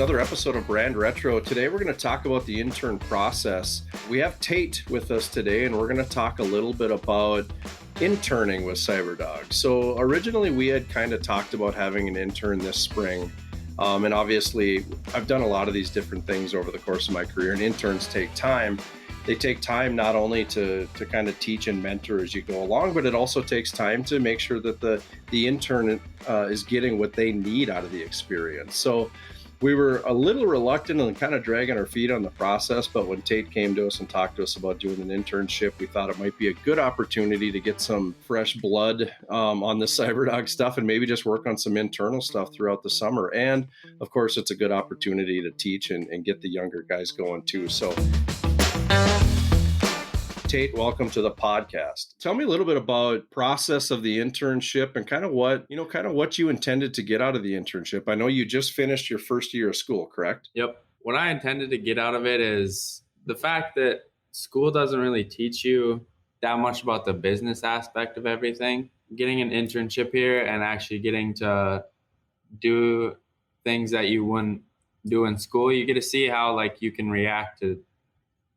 another episode of Brand Retro. Today we're going to talk about the intern process. We have Tate with us today, and we're going to talk a little bit about interning with Cyberdogz. So originally we had kind of talked about having an intern this spring. And obviously I've done a lot of these different things over the course of my career, and interns take time. They take time not only to kind of teach and mentor as you go along, but it also takes time to make sure that the intern is getting what they need out of the experience. So we were a little reluctant and kind of dragging our feet on the process, but when Tate came to us and talked to us about doing an internship, we thought it might be a good opportunity to get some fresh blood on the Cyberdogz stuff and maybe just work on some internal stuff throughout the summer. And of course, it's a good opportunity to teach and get the younger guys going too. So Tate, welcome to the podcast. Tell me a little bit about process of the internship and kind of what you intended to get out of the internship. I know you just finished your first year of school, correct? Yep. What I intended to get out of it is the fact that school doesn't really teach you that much about the business aspect of everything. Getting an internship here and actually getting to do things that you wouldn't do in school, you get to see how you can react to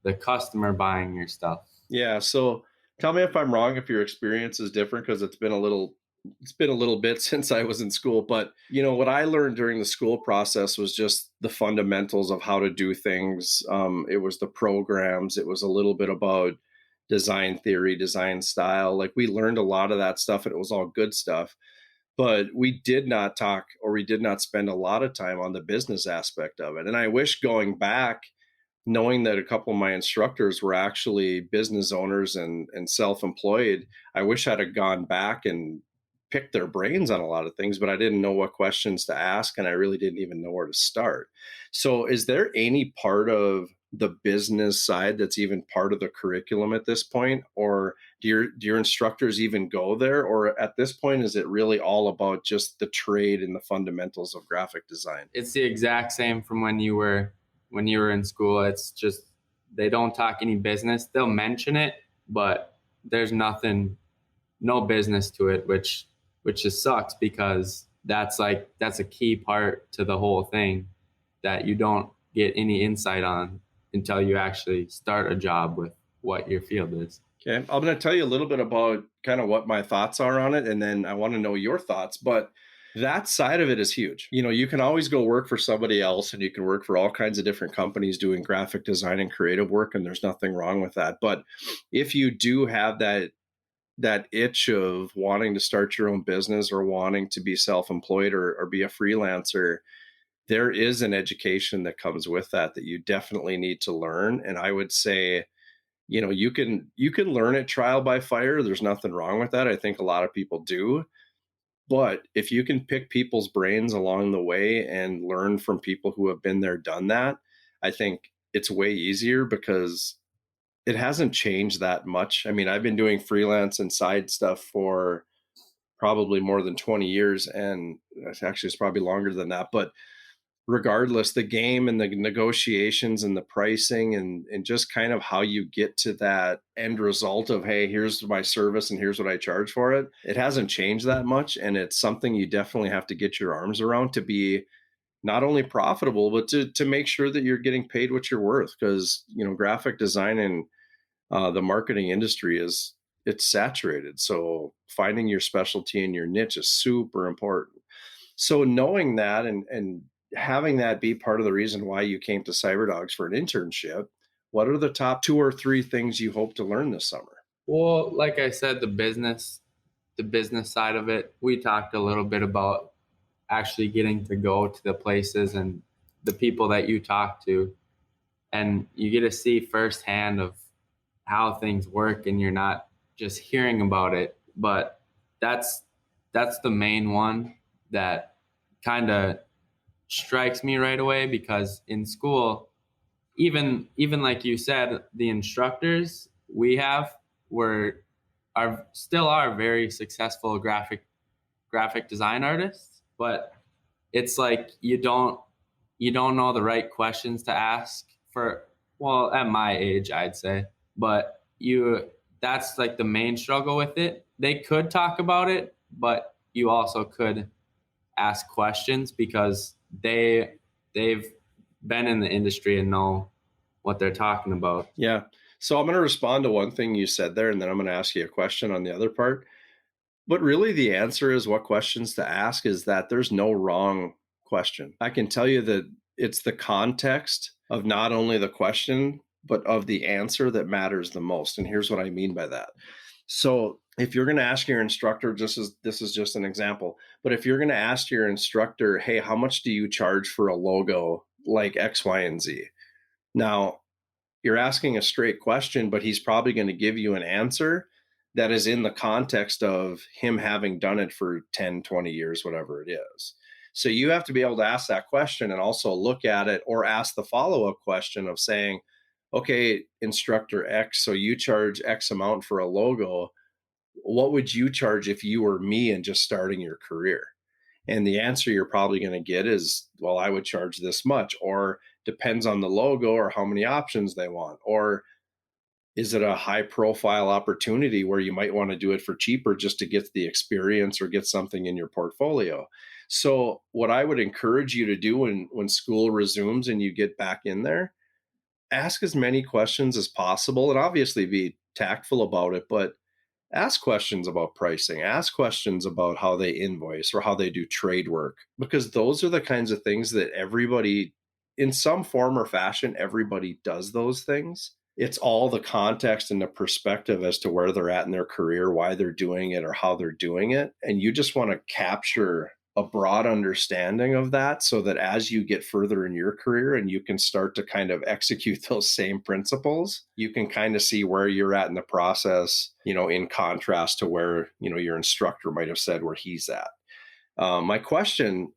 the customer buying your stuff. Yeah. So tell me if I'm wrong, if your experience is different, because it's been a little bit since I was in school. But what I learned during the school process was just the fundamentals of how to do things. It was the programs. It was a little bit about design theory, design style. We learned a lot of that stuff, and it was all good stuff. But we did not spend a lot of time on the business aspect of it. And I wish going back, knowing that a couple of my instructors were actually business owners and self-employed, I wish I'd have gone back and picked their brains on a lot of things, but I didn't know what questions to ask, and I really didn't even know where to start. So is there any part of the business side that's even part of the curriculum at this point? Or do your instructors even go there? Or at this point, is it really all about just the trade and the fundamentals of graphic design? It's the exact same from when you were in school. It's just they don't talk any business. They'll mention it, but there's no business to it, which just sucks, because that's a key part to the whole thing that you don't get any insight on until you actually start a job with what your field is. Okay, I'm going to tell you a little bit about kind of what my thoughts are on it, and then I want to know your thoughts. But that side of it is huge. You can always go work for somebody else, and you can work for all kinds of different companies doing graphic design and creative work, and there's nothing wrong with that. But if you do have that itch of wanting to start your own business or wanting to be self-employed or be a freelancer, there is an education that comes with that you definitely need to learn. And I would say, you can learn it trial by fire. There's nothing wrong with that. I think a lot of people do. But if you can pick people's brains along the way and learn from people who have been there, done that, I think it's way easier, because it hasn't changed that much. I mean, I've been doing freelance and side stuff for probably more than 20 years, and actually it's probably longer than that. But regardless, the game and the negotiations and the pricing and just kind of how you get to that end result of, hey, here's my service and here's what I charge for it, it hasn't changed that much. And it's something you definitely have to get your arms around to be not only profitable, but to make sure that you're getting paid what you're worth. Because, graphic design and the marketing industry it's saturated. So finding your specialty and your niche is super important. So knowing that and having that be part of the reason why you came to Cyberdogz for an internship, what are the top 2 or 3 things you hope to learn this summer? Well, like I said, the business side of it, we talked a little bit about actually getting to go to the places and the people that you talk to, and you get to see firsthand of how things work, and you're not just hearing about it. But that's the main one that kind of strikes me right away, because in school, even like you said, the instructors we have are very successful graphic design artists, but it's you don't know the right questions to ask for, well, at my age, I'd say. But that's the main struggle with it. They could talk about it, but you also could ask questions, because they they've been in the industry and know what they're talking about. Yeah. So I'm going to respond to one thing you said there, and then I'm going to ask you a question on the other part. But really, the answer is what questions to ask is that there's no wrong question. I can tell you that it's the context of not only the question, but of the answer that matters the most. And here's what I mean by that. So if you're going to ask your instructor, this is just an example, but if you're going to ask your instructor, hey, how much do you charge for a logo like X, Y, and Z? Now, you're asking a straight question, but he's probably going to give you an answer that is in the context of him having done it for 10, 20 years, whatever it is. So you have to be able to ask that question and also look at it or ask the follow-up question of saying, okay, instructor X, so you charge X amount for a logo. What would you charge if you were me and just starting your career? And the answer you're probably going to get is, well, I would charge this much, or depends on the logo or how many options they want, or is it a high profile opportunity where you might want to do it for cheaper just to get the experience or get something in your portfolio? So what I would encourage you to do when school resumes and you get back in there, ask as many questions as possible and obviously be tactful about it, but ask questions about pricing, ask questions about how they invoice or how they do trade work, because those are the kinds of things that everybody, in some form or fashion, everybody does those things. It's all the context and the perspective as to where they're at in their career, why they're doing it, or how they're doing it. And you just want to capture a broad understanding of that so that as you get further in your career and you can start to kind of execute those same principles, you can kind of see where you're at in the process, in contrast to where, your instructor might have said where he's at. My question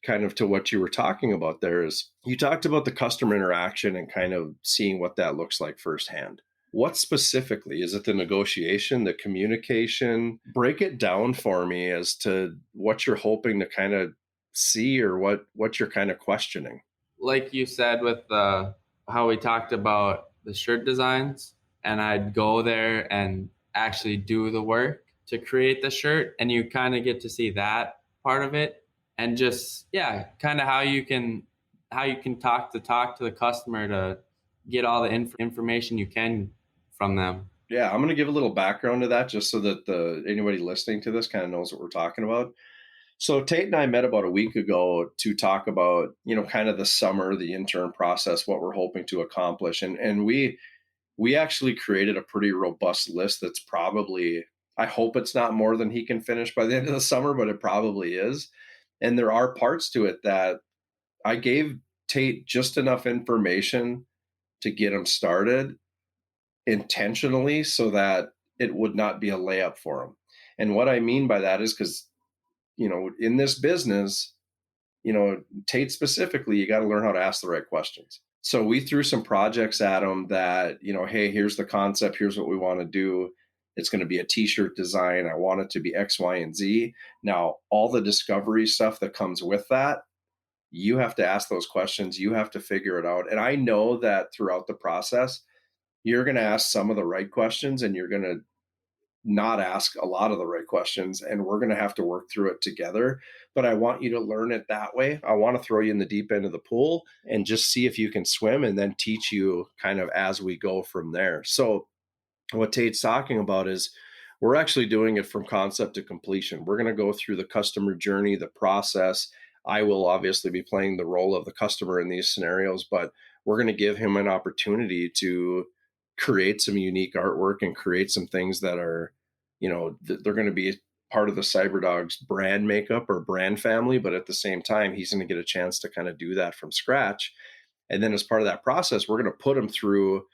kind of to what you were talking about there is you talked about the customer interaction and kind of seeing what that looks like firsthand. What specifically? Is it the negotiation, the communication? Break it down for me as to what you're hoping to kind of see or what you're kind of questioning. Like you said with how we talked about the shirt designs, and I'd go there and actually do the work to create the shirt, and you kind of get to see that part of it, and just kind of how you can talk to the customer to get all the information you can from them. Yeah, I'm going to give a little background to that just so that anybody listening to this kind of knows what we're talking about. So Tate and I met about a week ago to talk about, kind of the summer, the intern process, what we're hoping to accomplish. And we actually created a pretty robust list that's probably, I hope it's not more than he can finish by the end of the summer, but it probably is. And there are parts to it that I gave Tate just enough information to get him started intentionally so that it would not be a layup for him. And what I mean by that is because, in this business, Tate specifically, you got to learn how to ask the right questions. So we threw some projects at him that, hey, here's the concept. Here's what we want to do. It's going to be a t-shirt design. I want it to be X, Y, and Z. Now, all the discovery stuff that comes with that, you have to ask those questions. You have to figure it out. And I know that throughout the process, you're going to ask some of the right questions and you're going to not ask a lot of the right questions, and we're going to have to work through it together. But I want you to learn it that way. I want to throw you in the deep end of the pool and just see if you can swim and then teach you kind of as we go from there. So what Tate's talking about is we're actually doing it from concept to completion. We're going to go through the customer journey, the process. I will obviously be playing the role of the customer in these scenarios, but we're going to give him an opportunity to create some unique artwork and create some things that are, they're going to be part of the Cyberdogz brand makeup or brand family. But at the same time, he's going to get a chance to kind of do that from scratch. And then as part of that process, we're going to put him through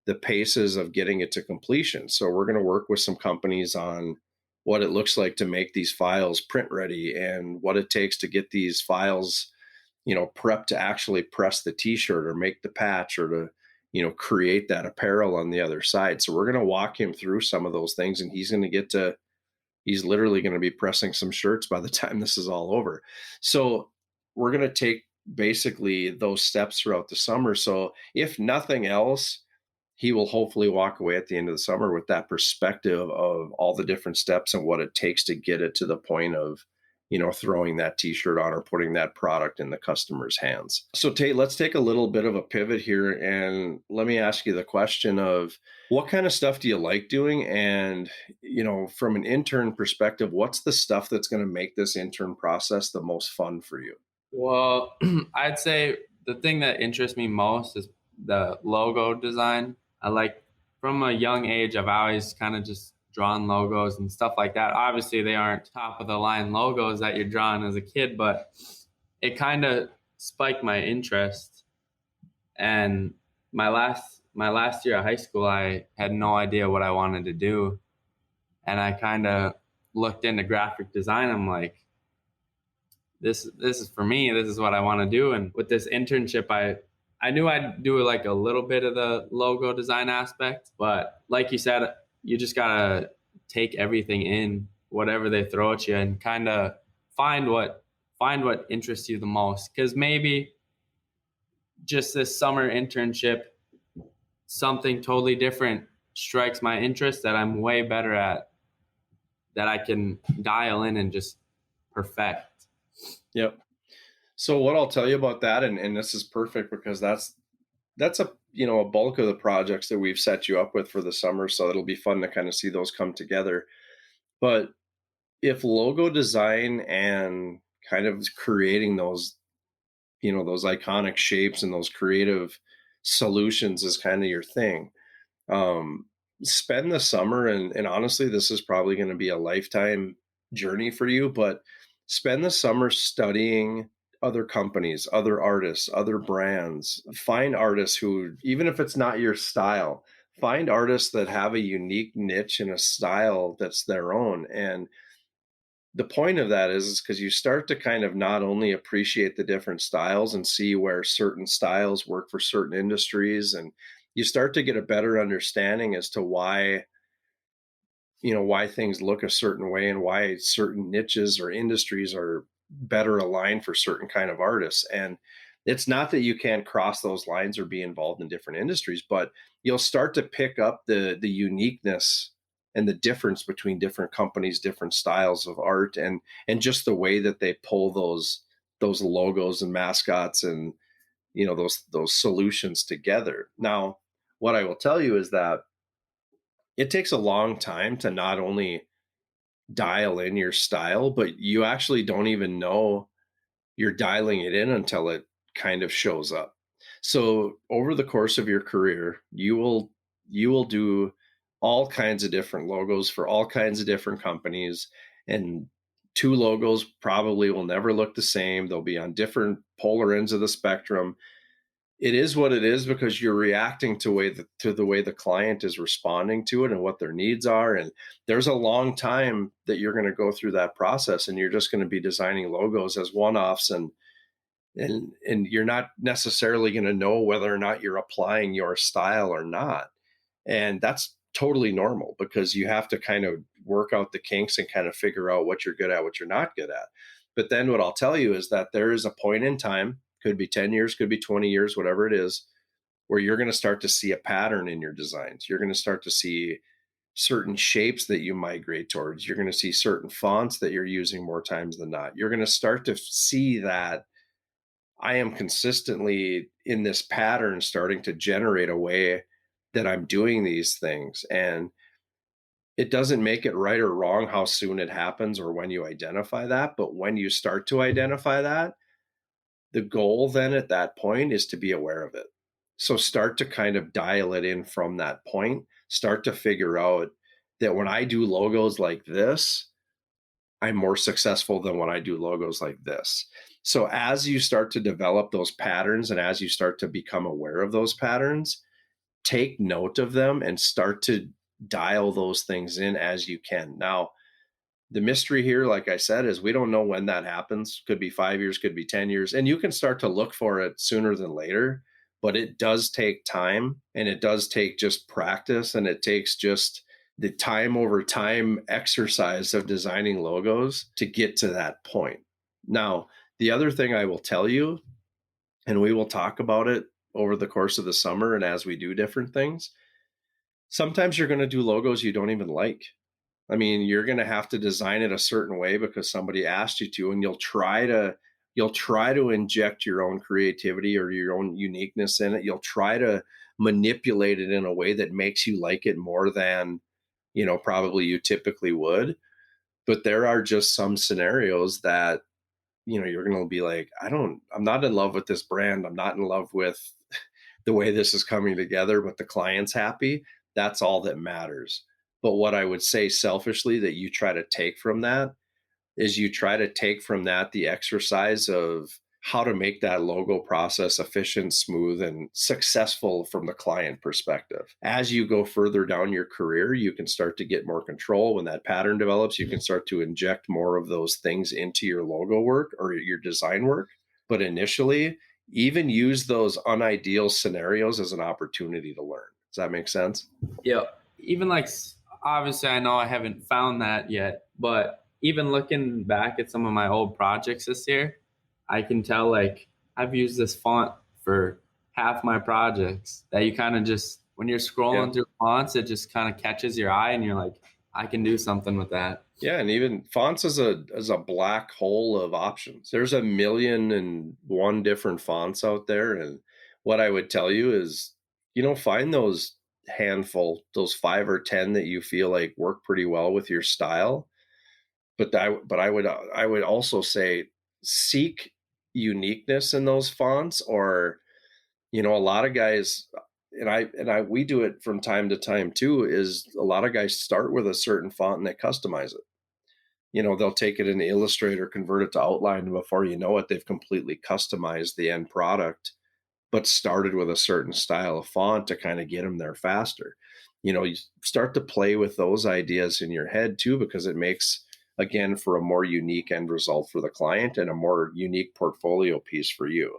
the paces of getting it to completion. So we're going to work with some companies on what it looks like to make these files print ready and what it takes to get these files, prepped to actually press the t-shirt or make the patch or to, create that apparel on the other side. So we're going to walk him through some of those things, and he's literally going to be pressing some shirts by the time this is all over. So we're going to take basically those steps throughout the summer. So if nothing else, he will hopefully walk away at the end of the summer with that perspective of all the different steps and what it takes to get it to the point of throwing that t-shirt on or putting that product in the customer's hands. So Tate, let's take a little bit of a pivot here and let me ask you the question of what kind of stuff do you like doing? And, from an intern perspective, what's the stuff that's going to make this intern process the most fun for you? Well, I'd say the thing that interests me most is the logo design. I like from a young age, I've always kind of just drawn logos and stuff like that. Obviously, they aren't top of the line logos that you're drawing as a kid, but it kind of spiked my interest. And my last year of high school, I had no idea what I wanted to do, and I kind of looked into graphic design. I'm like, this is for me. This is what I want to do. And with this internship, I knew I'd do like a little bit of the logo design aspect, but like you said, you just gotta take everything in, whatever they throw at you, and kind of find what find what interests you the most. Because maybe just this summer internship, something totally different strikes my interest that I'm way better at, that I can dial in and just perfect. Yep. So what I'll tell you about that, and this is perfect because that's a bulk of the projects that we've set you up with for the summer. So it'll be fun to kind of see those come together. But if logo design and kind of creating those iconic shapes and those creative solutions is kind of your thing, um, spend the summer, and honestly, this is probably going to be a lifetime journey for you, but spend the summer studying other companies, other artists, other brands. Find artists who, even if it's not your style, find artists that have a unique niche and a style that's their own. And the point of that is because you start to kind of not only appreciate the different styles and see where certain styles work for certain industries, and you start to get a better understanding as to why things look a certain way and why certain niches or industries are better aligned for certain kind of artists. And it's not that you can't cross those lines or be involved in different industries, but you'll start to pick up the uniqueness and the difference between different companies, different styles of art, and just the way that they pull those logos and mascots and those solutions together. Now, what I will tell you is that it takes a long time to not only dial in your style, but you actually don't even know you're dialing it in until it kind of shows up. So over the course of your career, you will do all kinds of different logos for all kinds of different companies, and two logos probably will never look the same. They'll be on different polar ends of the spectrum. It is what it is because you're reacting to the way the client is responding to it and what their needs are. And there's a long time that you're going to go through that process, and you're just going to be designing logos as one-offs, and you're not necessarily going to know whether or not you're applying your style or not. And that's totally normal because you have to kind of work out the kinks and kind of figure out what you're good at, what you're not good at. But then what I'll tell you is that there is a point in time, could be 10 years, could be 20 years, whatever it is, where you're going to start to see a pattern in your designs. You're going to start to see certain shapes that you migrate towards. You're going to see certain fonts that you're using more times than not. You're going to start to see that I am consistently in this pattern starting to generate a way that I'm doing these things. And it doesn't make it right or wrong how soon it happens or when you identify that. But when you start to identify that, the goal then at that point is to be aware of it. So start to kind of dial it in from that point. Start to figure out that when I do logos like this, I'm more successful than when I do logos like this. So as you start to develop those patterns and as you start to become aware of those patterns, take note of them and start to dial those things in as you can. Now, the mystery here, like I said, is we don't know when that happens. Could be 5 years, could be 10 years. And you can start to look for it sooner than later, but it does take time and it does take just practice and it takes just the time over time exercise of designing logos to get to that point. Now, the other thing I will tell you, and we will talk about it over the course of the summer and as we do different things, sometimes you're going to do logos you don't even like. I mean, you're going to have to design it a certain way because somebody asked you to, and you'll try to inject your own creativity or your own uniqueness in it. You'll try to manipulate it in a way that makes you like it more than, probably you typically would. But there are just some scenarios that, you're going to be like, I'm not in love with this brand. I'm not in love with the way this is coming together, but the client's happy. That's all that matters. But what I would say selfishly that you try to take from that is you try to take from that the exercise of how to make that logo process efficient, smooth, and successful from the client perspective. As you go further down your career, you can start to get more control. When that pattern develops, you can start to inject more of those things into your logo work or your design work. But initially, even use those unideal scenarios as an opportunity to learn. Does that make sense? Yeah. Even like, obviously, I know I haven't found that yet, but even looking back at some of my old projects this year, I can tell like I've used this font for half my projects that you kind of just, when you're Yeah. scrolling through fonts, it just kind of catches your eye and you're like, I can do something with that. Yeah, and even fonts is a black hole of options. There's a million and one different fonts out there, and what I would tell you is, find those handful, those 5 or 10 that you feel like work pretty well with your style. But I would also say seek uniqueness in those fonts, or a lot of guys, and I we do it from time to time too. Is a lot of guys start with a certain font and they customize it. They'll take it in Illustrator, convert it to outline, and before you know it, they've completely customized the end product, but started with a certain style of font to kind of get them there faster. You start to play with those ideas in your head too, because it makes, again, for a more unique end result for the client and a more unique portfolio piece for you.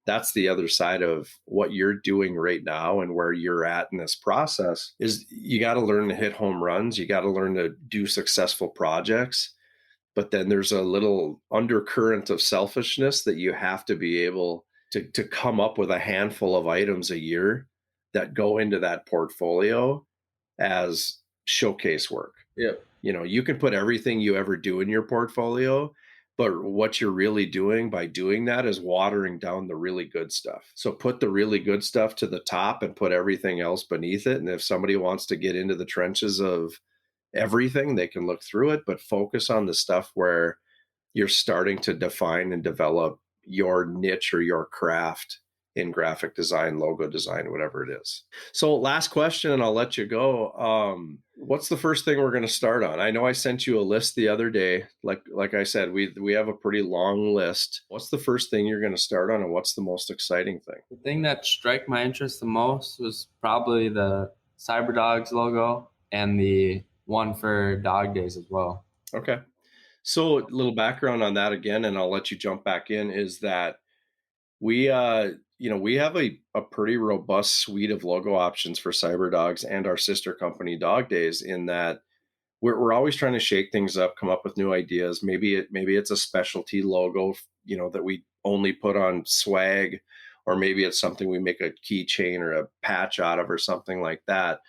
That's the other side of what you're doing right now and where you're at in this process is you got to learn to hit home runs. You got to learn to do successful projects, but then there's a little undercurrent of selfishness that you have to be able to come up with a handful of items a year that go into that portfolio as showcase work. Yeah. You can put everything you ever do in your portfolio, but what you're really doing by doing that is watering down the really good stuff. So put the really good stuff to the top and put everything else beneath it. And if somebody wants to get into the trenches of everything, they can look through it, but focus on the stuff where you're starting to define and develop your niche or your craft in graphic design, logo design, whatever it is. So, last question, and I'll let you go. What's the first thing we're going to start on? I know I sent you a list the other day. Like I said, we have a pretty long list. What's the first thing you're going to start on, and what's the most exciting thing? The thing that struck my interest the most was probably the Cyberdogz logo and the one for Dog Days as well. Okay. So, a little background on that again, and I'll let you jump back in, is that we have a pretty robust suite of logo options for Cyberdogz and our sister company Dog Days, in that we're always trying to shake things up, come up with new ideas. Maybe it's a specialty logo, that we only put on swag, or maybe it's something we make a keychain or a patch out of or something like that.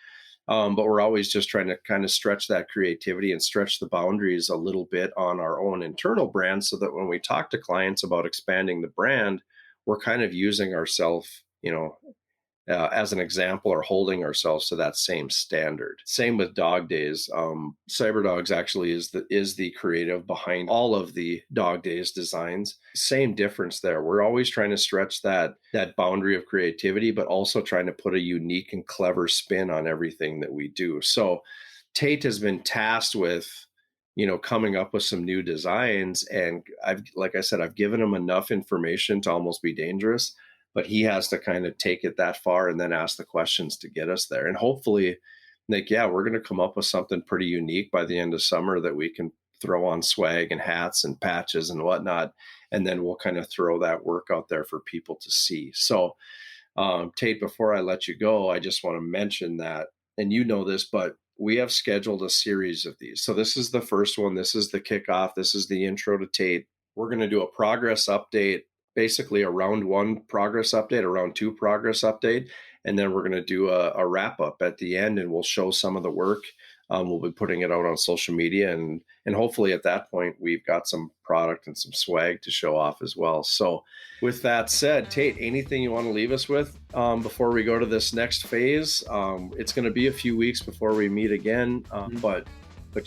But we're always just trying to kind of stretch that creativity and stretch the boundaries a little bit on our own internal brand, so that when we talk to clients about expanding the brand, we're kind of using ourselves, as an example, or holding ourselves to that same standard. Same with Dog Days. Cyberdogz actually is the creative behind all of the Dog Days designs. Same difference there. We're always trying to stretch that boundary of creativity, but also trying to put a unique and clever spin on everything that we do. So Tate has been tasked with, coming up with some new designs, and like I said, I've given him enough information to almost be dangerous, but he has to kind of take it that far and then ask the questions to get us there. And hopefully, like, yeah, we're going to come up with something pretty unique by the end of summer that we can throw on swag and hats and patches and whatnot. And then we'll kind of throw that work out there for people to see. So, Tate, before I let you go, I just want to mention that, and you know this, but we have scheduled a series of these. So this is the first one. This is the kickoff. This is the intro to Tate. We're going to do a progress update, basically a round one progress update, a round two progress update, and then we're going to do a wrap up at the end, and we'll show some of the work We'll be putting it out on social media, and hopefully at that point we've got some product and some swag to show off as well. So with that said, Tate, anything you want to leave us with before we go to this next phase? It's going to be a few weeks before we meet again, but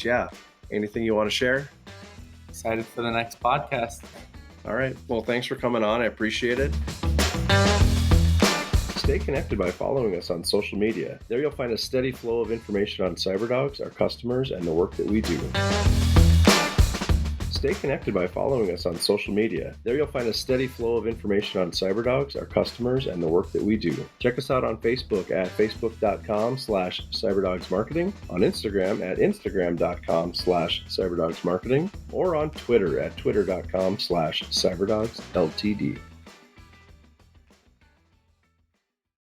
yeah, anything you want to share? Excited for the next podcast. All right. Well, thanks for coming on. I appreciate it. Stay connected by following us on social media. There you'll find a steady flow of information on Cyberdogz, our customers, and the work that we do. Stay connected by following us on social media. There you'll find a steady flow of information on Cyberdogz, our customers, and the work that we do. Check us out on Facebook at facebook.com/CyberdogsMarketing, on Instagram at instagram.com/CyberdogsMarketing, or on Twitter at twitter.com/CyberdogsLTD.